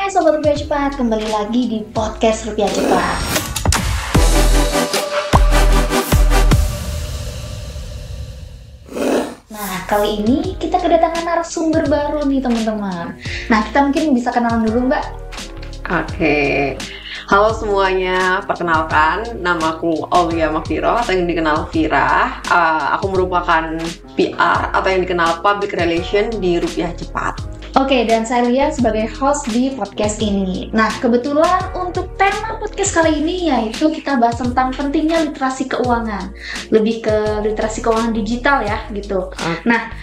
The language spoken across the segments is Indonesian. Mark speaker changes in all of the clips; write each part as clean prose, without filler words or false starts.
Speaker 1: Hai Sobat Rupiah Cepat, kembali lagi di podcast Rupiah Cepat. Nah, kali ini kita kedatangan narasumber baru nih teman-teman. Nah, kita mungkin bisa kenalan dulu Mbak.
Speaker 2: Oke. Halo semuanya, perkenalkan namaku Aulia Mafiro atau yang dikenal Vira. Aku merupakan PR atau yang dikenal Public Relation di Rupiah Cepat.
Speaker 1: Oke, dan saya Lia sebagai host di podcast ini. Nah, kebetulan untuk tema podcast kali ini yaitu kita bahas tentang pentingnya literasi keuangan. Lebih ke literasi keuangan digital ya, gitu. Nah,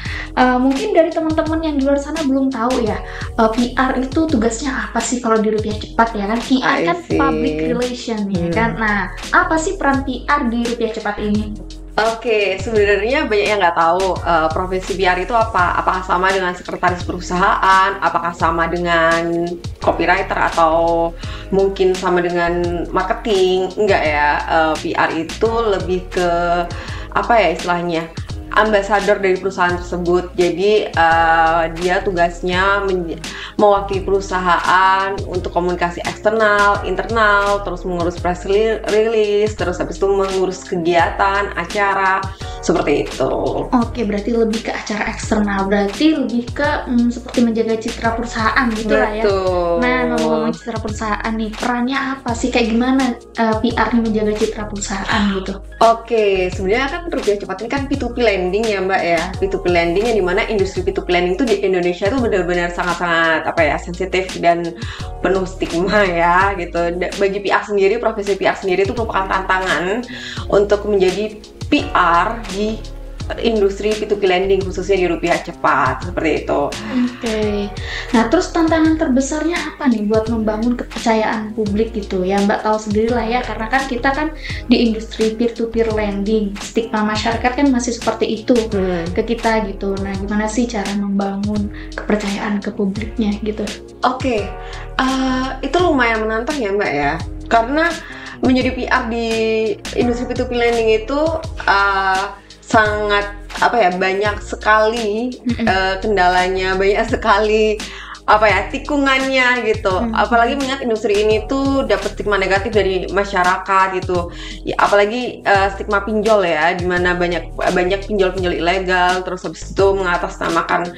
Speaker 1: mungkin dari teman-teman yang di luar sana belum tahu ya, PR itu tugasnya apa sih kalau di Rupiah Cepat ya kan? PR kan public relation ya kan? Nah, apa sih peran PR di Rupiah Cepat ini?
Speaker 2: Oke, sebenarnya banyak yang nggak tahu profesi PR itu apa. Apakah sama dengan sekretaris perusahaan? Apakah sama dengan copywriter atau mungkin sama dengan marketing? Enggak ya, PR itu lebih ke apa ya istilahnya? Ambasador dari perusahaan tersebut. Jadi dia tugasnya mewakili perusahaan untuk komunikasi eksternal, internal, terus mengurus press release, terus habis itu mengurus kegiatan, acara, seperti itu.
Speaker 1: Oke, berarti lebih ke acara eksternal, berarti lebih ke seperti menjaga citra perusahaan gitu lah ya. Nah, ngomong-ngomong citra perusahaan nih, perannya apa sih? Kayak gimana PR nih menjaga citra perusahaan gitu?
Speaker 2: Oke, sebenarnya kan Rupiah Cepat ini kan P2P lending ya Mbak ya. P2P lending yang dimana industri P2P lending itu di Indonesia itu benar-benar sangat-sangat sensitif dan penuh stigma ya gitu. Bagi PR sendiri, profesi PR sendiri itu merupakan tantangan untuk menjadi PR di industri P2P lending khususnya di Rupiah Cepat, seperti itu.
Speaker 1: Oke. Nah, terus tantangan terbesarnya apa nih buat membangun kepercayaan publik gitu ya? Mbak tahu sendiri lah ya, karena kan kita kan di industri peer-to-peer lending, stigma masyarakat kan masih seperti itu ke kita gitu. Nah, gimana sih cara membangun kepercayaan ke publiknya gitu?
Speaker 2: Oke, itu lumayan menantang ya Mbak ya, karena menjadi PR di industri P2P lending itu sangat banyak sekali kendalanya, banyak sekali tikungannya gitu. Apalagi mengingat industri ini tuh dapat stigma negatif dari masyarakat gitu. Ya, apalagi stigma pinjol ya, dimana banyak pinjol-pinjol ilegal, terus habis itu mengatasnamakan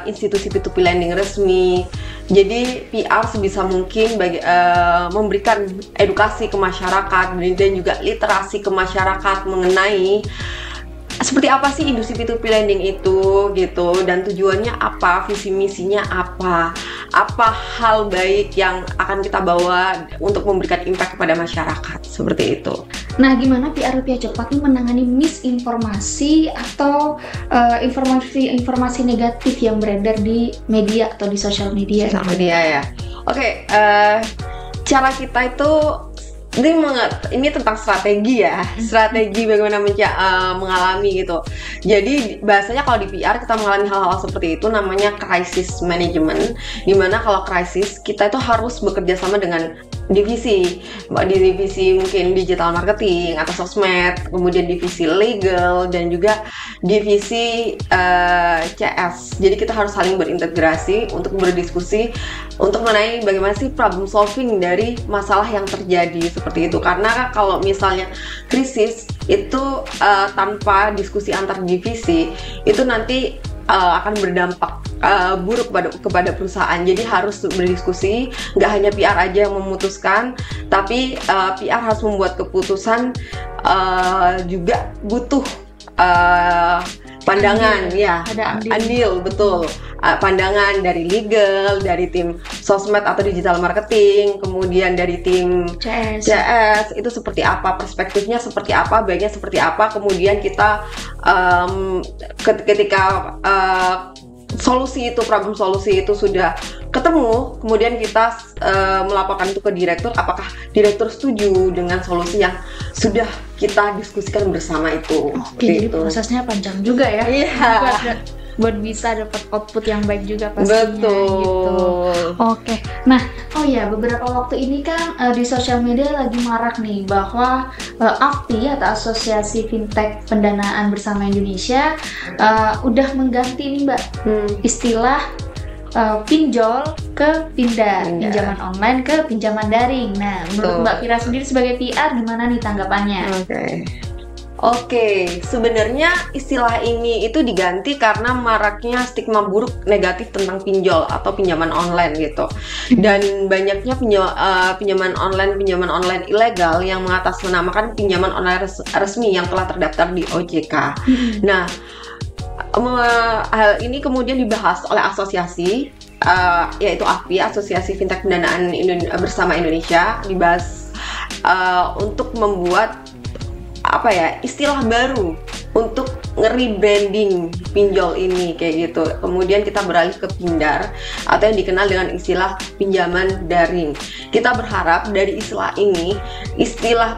Speaker 2: institusi P2P lending resmi. Jadi PR sebisa mungkin memberikan edukasi ke masyarakat dan juga literasi ke masyarakat mengenai seperti apa sih industri P2P lending itu gitu, dan tujuannya apa, visi misinya apa hal baik yang akan kita bawa untuk memberikan impact kepada masyarakat, seperti itu.
Speaker 1: Nah, gimana PR Rupiah Cepat ini menangani misinformasi atau informasi negatif yang beredar di media atau di sosial media?
Speaker 2: Sosial media ya. Oke, cara kita itu ini tentang strategi ya, strategi bagaimana mengalami gitu. Jadi bahasanya kalau di PR kita mengalami hal-hal seperti itu namanya crisis management, dimana kalau krisis kita itu harus bekerja sama dengan divisi mungkin digital marketing atau sosmed, kemudian divisi legal dan juga divisi CS. Jadi kita harus saling berintegrasi untuk berdiskusi untuk mengenai bagaimana sih problem solving dari masalah yang terjadi seperti itu. Karena kalau misalnya krisis itu tanpa diskusi antar divisi itu nanti akan berdampak buruk kepada perusahaan. Jadi harus berdiskusi, nggak hanya PR aja yang memutuskan, tapi PR harus membuat keputusan, juga butuh pandangan andil betul, pandangan dari legal, dari tim sosmed atau digital marketing, kemudian dari tim CS itu seperti apa, perspektifnya seperti apa, baiknya seperti apa, kemudian kita ketika problem solusi itu sudah ketemu, kemudian kita melaporkan itu ke direktur, apakah direktur setuju dengan solusi yang sudah kita diskusikan bersama itu.
Speaker 1: Oke, jadi prosesnya panjang juga ya.
Speaker 2: Iya.
Speaker 1: Buat bisa dapat output yang baik juga pastinya.
Speaker 2: Betul.
Speaker 1: Gitu. Oke. Nah, beberapa waktu ini kan di sosial media lagi marak nih bahwa AFPI atau Asosiasi Fintech Pendanaan Bersama Indonesia udah mengganti nih Mbak istilah pinjol ke pindar,
Speaker 2: Pindar.
Speaker 1: pinjaman online ke pinjaman daring. Nah, menurut
Speaker 2: Betul.
Speaker 1: Mbak Vira sendiri sebagai PR gimana nih tanggapannya?
Speaker 2: Oke, sebenarnya istilah ini itu diganti karena maraknya stigma buruk negatif tentang pinjol atau pinjaman online gitu. Dan banyaknya pinjaman online ilegal yang mengatasnamakan pinjaman online resmi yang telah terdaftar di OJK. Nah, hal ini kemudian dibahas oleh asosiasi yaitu AFPI, Asosiasi Fintech Pendanaan Bersama Indonesia, dibahas untuk membuat istilah baru untuk nge-rebranding pinjol ini kayak gitu. Kemudian kita beralih ke pindar atau yang dikenal dengan istilah pinjaman daring. Kita berharap dari istilah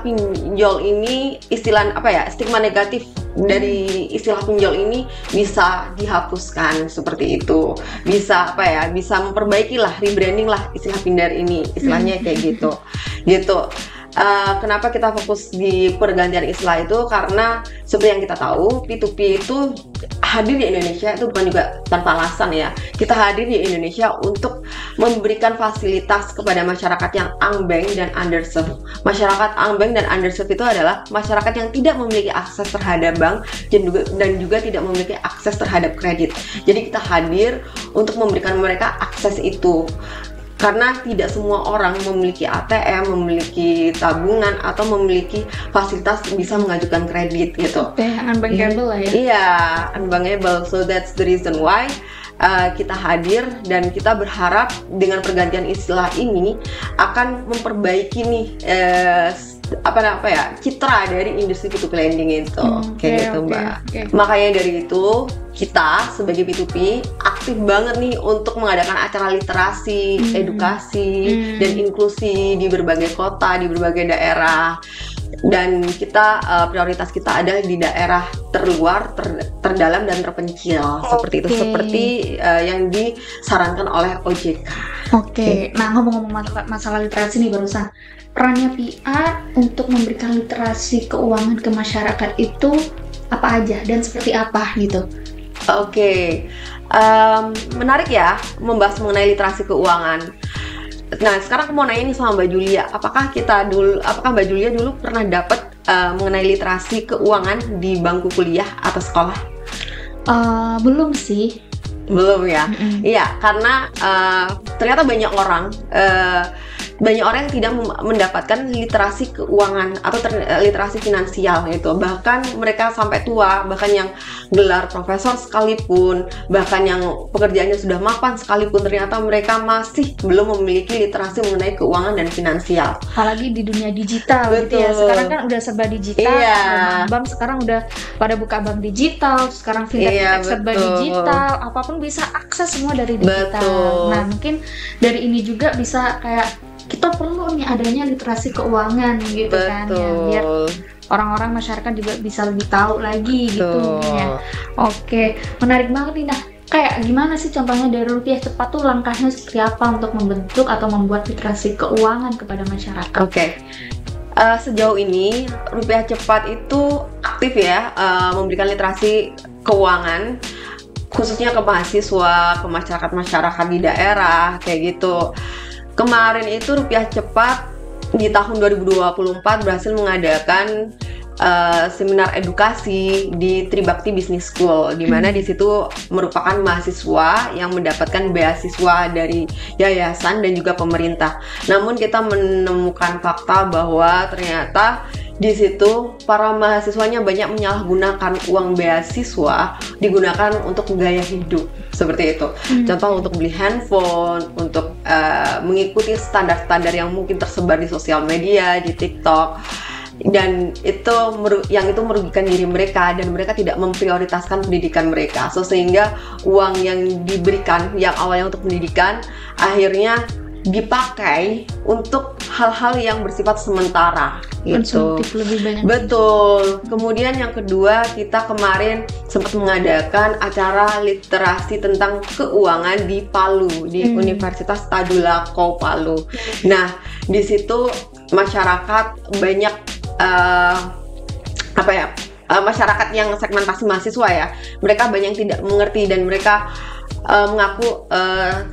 Speaker 2: pinjol ini, stigma negatif dari istilah pinjol ini bisa dihapuskan seperti itu. Bisa memperbaiki lah, rebranding lah istilah pindar ini, istilahnya kayak gitu. Kenapa kita fokus di pergantian istilah itu? Karena seperti yang kita tahu, P2P itu hadir di Indonesia itu bukan juga tanpa alasan ya. Kita hadir di Indonesia untuk memberikan fasilitas kepada masyarakat yang unbanked dan underserved. Masyarakat unbanked dan underserved itu adalah masyarakat yang tidak memiliki akses terhadap bank dan juga tidak memiliki akses terhadap kredit. Jadi kita hadir untuk memberikan mereka akses itu. Karena tidak semua orang memiliki ATM, memiliki tabungan, atau memiliki fasilitas bisa mengajukan kredit gitu.
Speaker 1: Unbankable lah ya.
Speaker 2: Iya, unbankable. So that's the reason why kita hadir dan kita berharap dengan pergantian istilah ini akan memperbaiki nih citra dari industri P2P lending itu Mbak. Makanya dari itu kita sebagai P2P aktif banget nih untuk mengadakan acara literasi, edukasi dan inklusi di berbagai kota, di berbagai daerah. Dan kita prioritas kita adalah di daerah terluar, terdalam dan terpencil seperti itu, seperti yang disarankan oleh OJK.
Speaker 1: Nah, ngomong-ngomong masalah literasi nih barusan, perannya PR untuk memberikan literasi keuangan ke masyarakat itu apa aja dan seperti apa gitu?
Speaker 2: Menarik ya membahas mengenai literasi keuangan. Nah, sekarang aku mau nanya nih sama Mbak Julia, apakah Mbak Julia dulu pernah dapat mengenai literasi keuangan di bangku kuliah atau sekolah?
Speaker 1: Belum sih.
Speaker 2: Belum ya? Iya, karena ternyata banyak orang yang tidak mendapatkan literasi keuangan atau literasi finansial gitu. Bahkan mereka sampai tua, bahkan yang gelar profesor sekalipun, bahkan yang pekerjaannya sudah mapan sekalipun, ternyata mereka masih belum memiliki literasi mengenai keuangan dan finansial.
Speaker 1: Apalagi di dunia digital.
Speaker 2: Betul.
Speaker 1: Gitu ya. Sekarang kan udah serba digital.
Speaker 2: Iya.
Speaker 1: Bank sekarang udah pada buka bank digital. Sekarang fintech serba digital. Apapun bisa akses semua dari digital.
Speaker 2: Betul.
Speaker 1: Nah, mungkin dari ini juga bisa kayak kita perlu nih adanya literasi keuangan gitu.
Speaker 2: Betul.
Speaker 1: Kan ya, biar orang-orang masyarakat juga bisa lebih tahu lagi gitu ya. Menarik banget nih. Nah, kayak gimana sih contohnya dari Rupiah Cepat tuh langkahnya seperti apa untuk membentuk atau membuat literasi keuangan kepada masyarakat?
Speaker 2: Sejauh ini Rupiah Cepat itu aktif ya memberikan literasi keuangan khususnya ke mahasiswa, ke masyarakat di daerah kayak gitu. Kemarin itu Rupiah Cepat di tahun 2024 berhasil mengadakan seminar edukasi di Tribakti Business School, di mana di situ merupakan mahasiswa yang mendapatkan beasiswa dari yayasan dan juga pemerintah. Namun kita menemukan fakta bahwa ternyata di situ para mahasiswanya banyak menyalahgunakan uang beasiswa digunakan untuk gaya hidup seperti itu. Contoh untuk beli handphone, untuk mengikuti standar-standar yang mungkin tersebar di sosial media, di TikTok. Dan itu merugikan diri mereka dan mereka tidak memprioritaskan pendidikan mereka. Sehingga uang yang diberikan yang awalnya untuk pendidikan akhirnya dipakai untuk hal-hal yang bersifat sementara gitu.
Speaker 1: Konsumtif lebih banyak.
Speaker 2: Betul. Kemudian yang kedua, kita kemarin sempat mengadakan acara literasi tentang keuangan di Palu, di Universitas Tadulako Palu. Nah, di situ masyarakat banyak masyarakat yang segmentasi mahasiswa ya, mereka banyak yang tidak mengerti dan mereka mengaku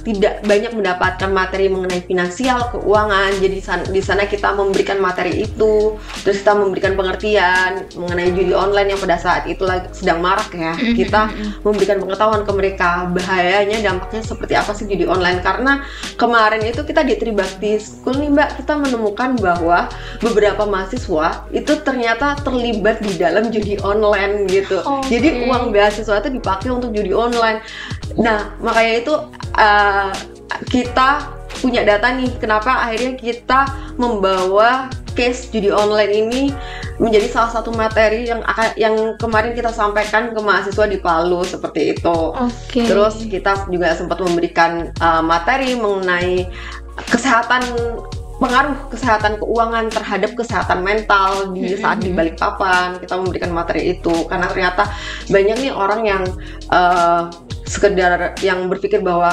Speaker 2: tidak banyak mendapatkan materi mengenai finansial, keuangan. Jadi di sana kita memberikan materi itu, terus kita memberikan pengertian mengenai judi online yang pada saat itu lagi sedang marak ya. Kita memberikan pengetahuan ke mereka bahayanya, dampaknya seperti apa sih judi online. Karena kemarin itu kita di Tribakti School nih Mbak, kita menemukan bahwa beberapa mahasiswa itu ternyata terlibat di dalam judi online gitu. Jadi uang beasiswa itu dipakai untuk judi online. Nah, makanya itu kita punya data nih, kenapa akhirnya kita membawa case judi online ini menjadi salah satu materi yang kemarin kita sampaikan ke mahasiswa di Palu seperti itu. Terus kita juga sempat memberikan materi mengenai pengaruh kesehatan keuangan terhadap kesehatan mental di saat di Balikpapan. Kita memberikan materi itu karena ternyata banyak nih orang yang sekedar yang berpikir bahwa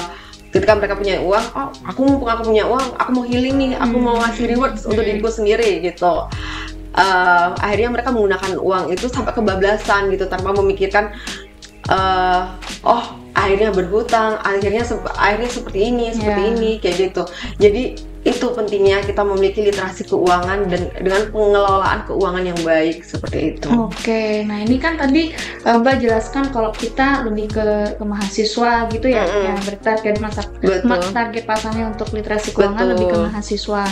Speaker 2: ketika mereka punya uang, mumpung aku punya uang, aku mau healing nih, aku mau ngasih rewards untuk diriku sendiri gitu. Akhirnya mereka menggunakan uang itu sampai kebablasan gitu tanpa memikirkan akhirnya berhutang, akhirnya seperti ini kayak gitu. Jadi itu pentingnya kita memiliki literasi keuangan dan dengan pengelolaan keuangan yang baik seperti itu.
Speaker 1: Nah ini kan tadi Mbak jelaskan kalau kita lebih ke mahasiswa gitu ya, yang bertarget target pasarnya untuk literasi keuangan lebih ke mahasiswa.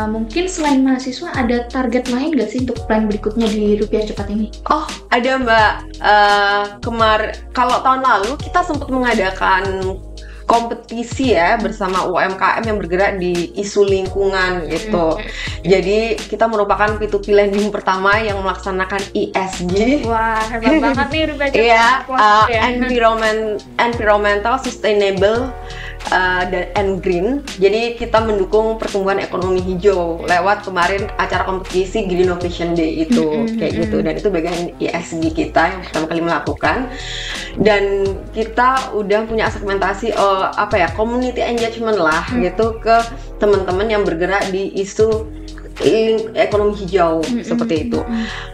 Speaker 1: Mungkin selain mahasiswa ada target lain nggak sih untuk plan berikutnya di Rupiah Cepat ini?
Speaker 2: Ada Mbak. Kalau tahun lalu kita sempat mengadakan kompetisi ya bersama UMKM yang bergerak di isu lingkungan gitu. Jadi kita merupakan P2P lending pertama yang melaksanakan ESG.
Speaker 1: Wah, hebat banget nih Rupiah Cepat.
Speaker 2: Iya, environmental sustainable and green. Jadi kita mendukung pertumbuhan ekonomi hijau lewat kemarin acara kompetisi Green Innovation Day itu kayak gitu, dan itu bagian ESG kita yang pertama kali melakukan. Dan kita udah punya segmentasi community engagement lah gitu ke teman-teman yang bergerak di isu ekonomi hijau seperti itu.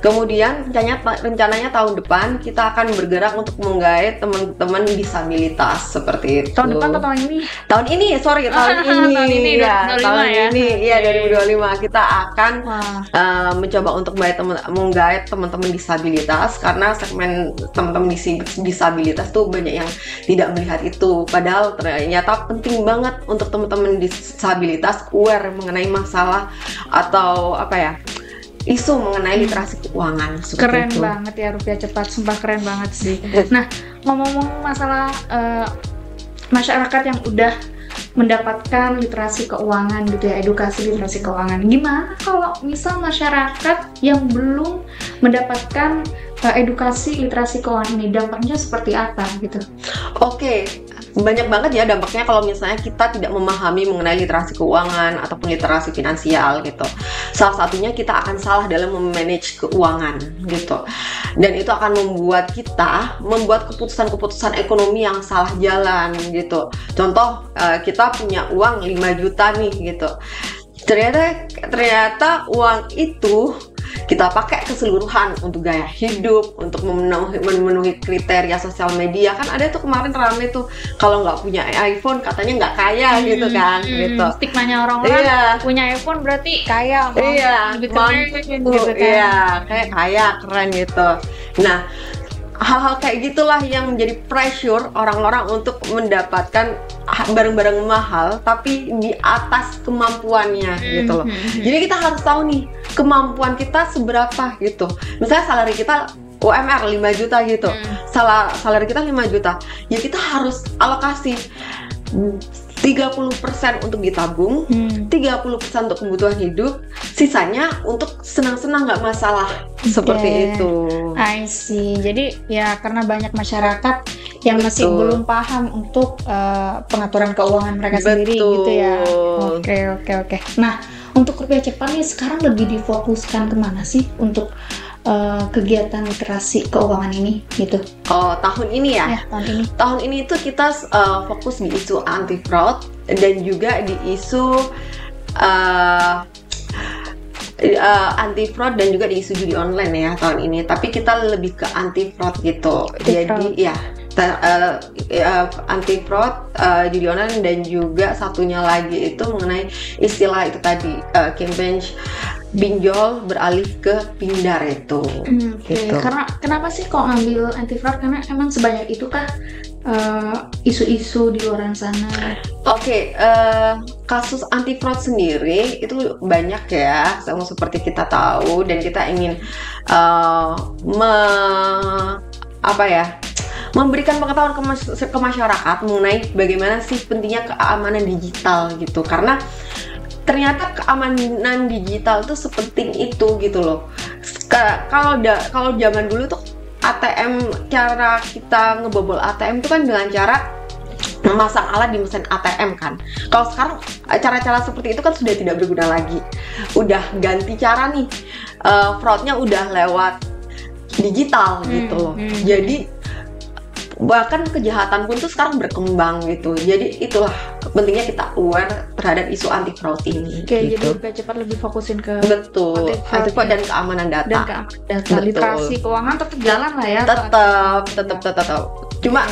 Speaker 2: Kemudian rencananya tahun depan kita akan bergerak untuk menggait teman-teman disabilitas seperti itu.
Speaker 1: Tahun depan atau tahun ini?
Speaker 2: Tahun ini ya. Tahun ini 2025 kita akan mencoba untuk menggait teman-teman disabilitas, karena segmen teman-teman disabilitas tuh banyak yang tidak melihat itu. Padahal ternyata penting banget untuk teman-teman disabilitas aware mengenai masalah atau isu mengenai literasi keuangan.
Speaker 1: Keren banget ya Rupiah Cepat, sumpah keren banget sih. Nah, ngomong-ngomong masalah masyarakat yang udah mendapatkan literasi keuangan gitu ya, edukasi literasi keuangan, gimana kalau misal masyarakat yang belum mendapatkan edukasi literasi keuangan ini, dampaknya seperti apa gitu?
Speaker 2: Banyak banget ya dampaknya kalau misalnya kita tidak memahami mengenai literasi keuangan ataupun literasi finansial gitu. Salah satunya kita akan salah dalam memanage keuangan gitu, dan itu akan membuat kita membuat keputusan-keputusan ekonomi yang salah jalan gitu. Contoh, kita punya uang 5 juta nih gitu, ternyata uang itu kita pakai keseluruhan untuk gaya hidup, untuk memenuhi kriteria sosial media. Kan ada tuh kemarin rame tuh, kalau nggak punya iPhone katanya nggak kaya gitu kan. Gitu.
Speaker 1: Stigmanya orang-orang punya iPhone berarti kaya, lebih keren gitu kan.
Speaker 2: Kayak kaya, keren gitu. Nah, hal-hal kayak gitulah yang menjadi pressure orang-orang untuk mendapatkan barang-barang mahal tapi di atas kemampuannya gitu loh. Jadi kita harus tahu nih kemampuan kita seberapa gitu. Misalnya salary kita UMR 5 juta gitu. Salary kita 5 juta. Ya kita harus alokasi 30% untuk ditabung, 30% untuk kebutuhan hidup, sisanya untuk senang-senang, nggak masalah. Seperti itu.
Speaker 1: I see. Jadi ya karena banyak masyarakat yang masih belum paham untuk pengaturan keuangan mereka sendiri gitu ya. Oke. Nah, untuk Rupiah Cepat nih sekarang lebih difokuskan kemana sih untuk kegiatan literasi keuangan ini gitu?
Speaker 2: Tahun ini ya?
Speaker 1: Tahun ini.
Speaker 2: Tahun ini itu kita fokus di isu anti fraud dan juga di isu anti fraud dan juga di isu judi online ya tahun ini. Tapi kita lebih ke anti fraud gitu. Jadi ya anti fraud, judi online, dan juga satunya lagi itu mengenai istilah itu tadi, campaign pinjol beralih ke pindar itu.
Speaker 1: Gitu. Karena kenapa sih kok ngambil anti fraud? Karena emang sebanyak itu kah isu-isu di luar sana?
Speaker 2: Kasus anti fraud sendiri itu banyak ya, sama seperti kita tahu, dan kita ingin memberikan pengetahuan ke masyarakat mengenai bagaimana sih pentingnya keamanan digital gitu, karena ternyata keamanan digital itu sepenting itu gitu loh. Kalau zaman dulu tuh ATM, cara kita ngebobol ATM itu kan dengan cara memasang alat di mesin ATM kan. Kalau sekarang cara-cara seperti itu kan sudah tidak berguna lagi. Udah ganti cara nih, fraudnya udah lewat digital gitu loh. Jadi bahkan kejahatan pun tuh sekarang berkembang gitu. Jadi itulah pentingnya kita aware terhadap isu anti fraud ini.
Speaker 1: Jadi lebih cepat lebih fokusin ke
Speaker 2: anti fraud dan keamanan data.
Speaker 1: Literasi keuangan tetap jalan lah ya.
Speaker 2: Tetap. Cuma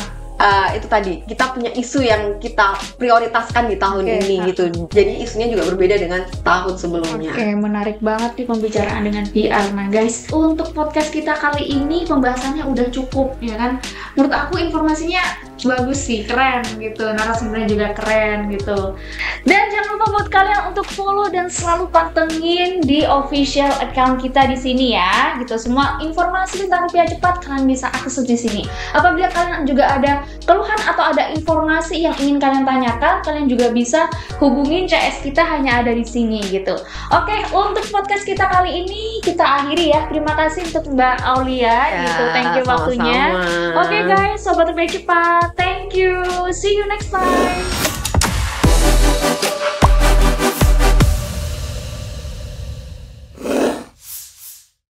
Speaker 2: itu tadi kita punya isu yang kita prioritaskan di tahun ini gitu. Jadi isunya juga berbeda dengan tahun sebelumnya.
Speaker 1: Menarik banget nih pembicaraan dengan PR. Nah guys, untuk podcast kita kali ini pembahasannya udah cukup ya kan. Menurut aku informasinya bagus sih, keren gitu, narasumbernya juga keren gitu. Dan jangan lupa buat kalian untuk follow dan selalu pantengin di official account kita di sini ya gitu. Semua informasi tentang rupiah cepat kalian bisa akses di sini. Apabila kalian juga ada keluhan atau ada informasi yang ingin kalian tanyakan, kalian juga bisa hubungin CS kita, hanya ada di sini gitu. Oke, untuk podcast kita kali ini kita akhiri ya. Terima kasih untuk Mbak Aulia gitu. Thank you waktunya. Oke guys, sobat rupiah cepat. Thank you. See you next time.